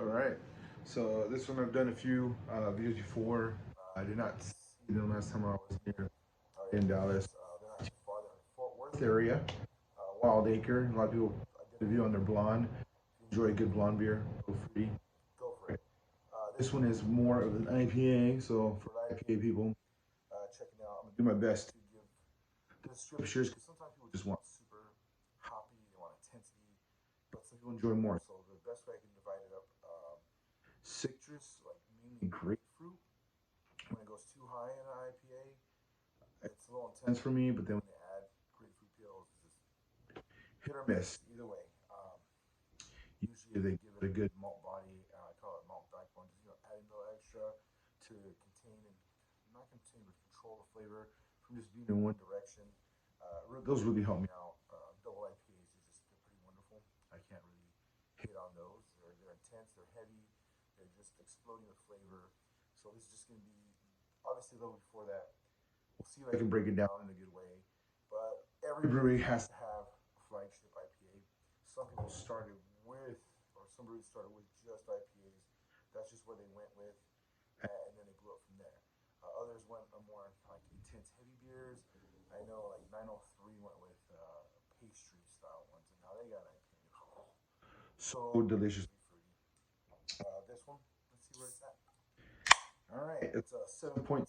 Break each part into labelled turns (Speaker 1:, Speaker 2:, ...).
Speaker 1: All right. So this one I've done a few videos before. I did not see them last time I was here in Dallas. They're not too far. They're in the Fort Worth area. Wild Acre. A lot of people. I did a video on their blonde. If you enjoy a good blonde beer, go free. Go for it. This one is more of an IPA. So for the IPA people, checking out, I'm gonna do my best to give good scriptures because sometimes people just want super hoppy. They want intensity, but some people enjoy more. So the best way I can divide it up. Citrus, like mainly grapefruit. When it goes too high in an IPA, it's a little intense for me. But then when they add grapefruit peels, it's just hit or miss. Either way, usually they give it a good malt body. I call it malt backbone. Just adding a little extra to contain and not contain but control the flavor from just being in one direction. Those really help me out. Double IPAs are just they're pretty wonderful. I can't really hit on those. They're intense. They're heavy. They're just exploding with flavor. So this is just going to be obviously a little before that. We'll see if I can break it down in a good way. But every brewery has to have a flagship IPA. Some people started with, or some breweries started with just IPAs. That's just where they went with, and then they blew up from there. Others went more like intense heavy beers. I know like 903 went with pastry style ones, and now they got IPA. So deliciously fruity. This one, let's see where it's at. All right, it's a 7.7%. It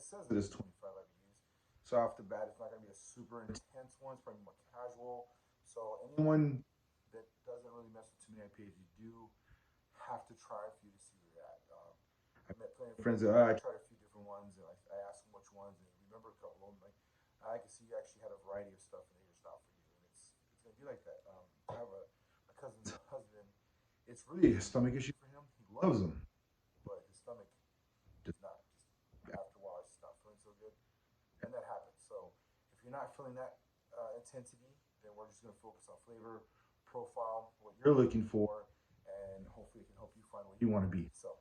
Speaker 1: says it is 25 IBUs. So off the bat, it's not going to be a super intense one. It's probably more casual. So anyone that doesn't really mess with too many IPAs, you do have to try a few to see where you're at. I met plenty of friends that I tried a few different ones, and I asked them which ones, and they remember a couple of them. Like I can see you actually had a variety of stuff, and they just not for you, and it's gonna be like that. I have a cousin's husband. It's really a stomach issue for him. He loves them, but his stomach does not. Just after a while, it's just not feeling so good, and that happens. So if you're not feeling that intensity, then we're just gonna focus on flavor, profile, what you're looking for, and hopefully it can help you find what you want to be. So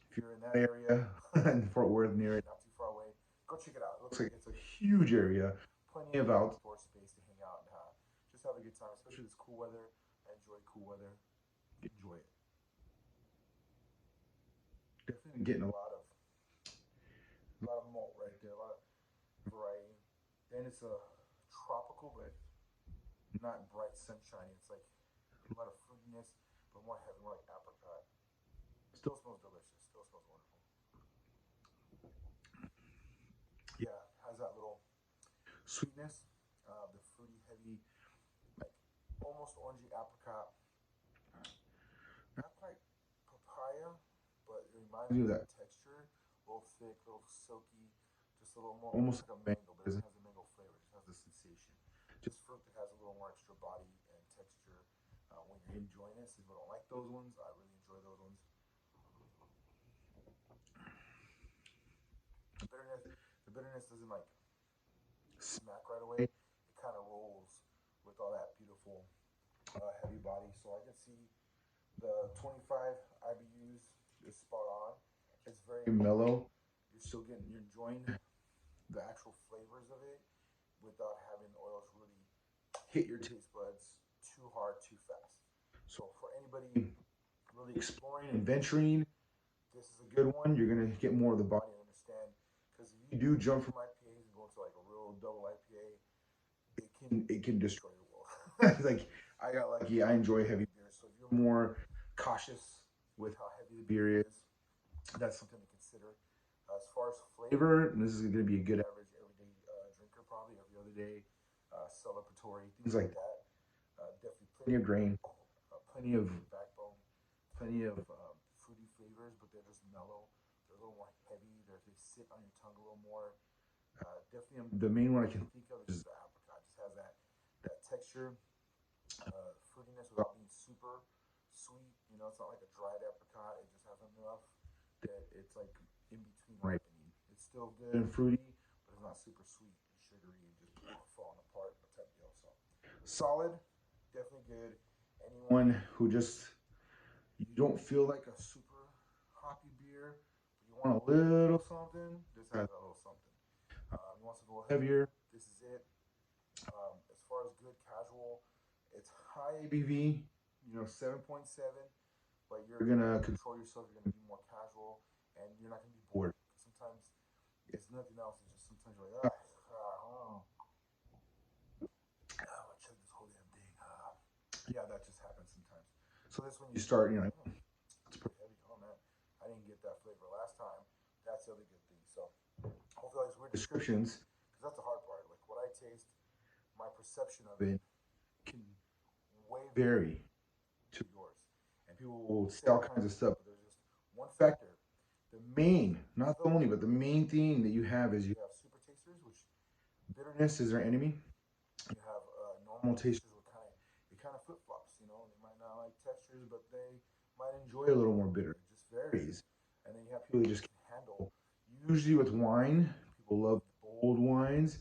Speaker 1: if you're in that area in Fort Worth near it, not too far away, go check it out. It looks like it's a huge area, plenty of outdoor space to hang out and just have a good time, especially this cool weather. I enjoy cool weather. Enjoy it. Definitely getting a lot of malt right there, a lot of variety. Then it's a tropical, but not bright sunshiny. It's like a lot of fruitiness, but more heavy, more like apricot. Still smells delicious. Still smells wonderful. Yeah, has that little sweetness, the fruity, heavy, like almost orangey apricot. Not quite papaya, but it reminds me of that texture. A little thick, a little silky, just a little more, almost like a mango, but it doesn't have the mango flavor. It just has the sensation. Just fruit that has a little more extra body and texture when you're enjoying it. Some people don't like those ones. I really enjoy those ones. The bitterness, the bitterness doesn't like smack right away. It kind of rolls with all that beautiful heavy body. So I can see the 25 IBUs is spot on. It's very mellow. You're enjoying the actual flavors of it without having the oils really hit your taste buds too hard, too fast. So for anybody really exploring and venturing, this is a good one. You're gonna get more of the body and understand. Because if you do jump from IPAs and go into like a real double IPA, it can destroy your world. Like I got lucky. I enjoy heavy beers, so if you're more cautious with how heavy the beer is, that's something to consider. As far as flavor, and this is going to be a good average everyday drinker, probably every other day, celebratory things like that. Definitely plenty of grain, plenty of backbone, plenty of fruity flavors, but they're just mellow. They're a little more heavy. They sit on your tongue a little more. Definitely, the main one I can think of is the apricot. Just has that texture, fruitiness without being super sweet. It's not like a dried apricot. It just has enough that it's like in between ripening. It's still good and fruity, but it's not super sweet and sugary and just falling apart type deal. So solid, definitely good. Anyone who just you don't feel like a super hoppy beer, but you want a little something, this has a little something. You want to go heavier, this is it. As far as good casual, it's high ABV, 7.7. but you're gonna control yourself. You're gonna be more casual, and you're not gonna be bored. Sometimes it's nothing else. It's just sometimes you're like, I chug this whole damn thing. Yeah, that just happens sometimes. So that's when you start. You're like, it's pretty heavy. Oh man, I didn't get that flavor last time. That's the other good thing. So hopefully these weird descriptions, because that's the hard part. Like what I taste, my perception of it can way vary to yours. And people will say all kinds of stuff, but there's just one factor. The main, not the only, but the main thing that you have is you have super tasters, which bitterness is their enemy. You have normal tasters with it kind of flip flops. You know, they might not like textures, but they might enjoy a little more bitter. It just varies. And then you have people that just can handle. Usually with wine, people love bold wines.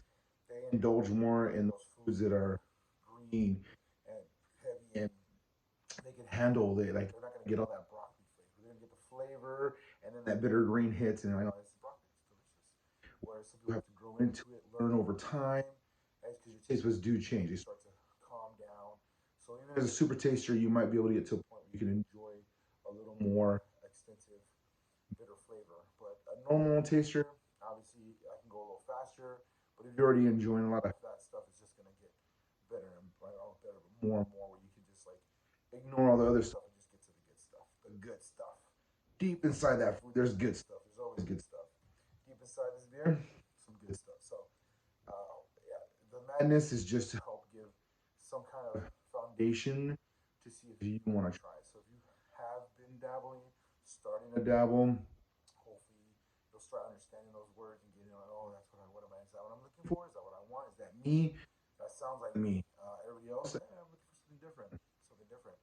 Speaker 1: They indulge more in those foods that are green and heavy, and they can handle. They're not going to get all that broccoli flavor. They're going to get the flavor, and then that bitter green hits, and they're like, oh, this is broccoli. It's delicious. Whereas some people have to grow into it, learn over time, because your taste buds do change. They start to calm down. So even as a super taster, you might be able to get to a point where you can enjoy a little more extensive bitter flavor. But a normal taster, obviously, I can go a little faster. But if you're already enjoying a lot of that stuff, it's just gonna get better and better, but more and more, where you can just like ignore all the other stuff and just get to the good stuff. The good stuff. Deep inside that food, there's good stuff. There's always good stuff. Deep inside this beer, some good stuff. So, yeah, the madness is just to help give some kind of foundation to see if you want to try it. So if you have been dabbling, starting to dabble, hopefully you'll start understanding those words and getting like, oh, that's what am I? Is that what I'm looking for? Is that what I want? Is that me? That sounds like me. Everybody else, I'm looking for something different. Something different.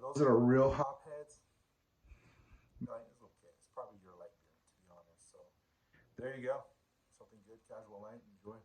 Speaker 1: Those that are real hopheads, it's okay. It's probably your light beer, to be honest. So there you go. Something good, casual light. Enjoy.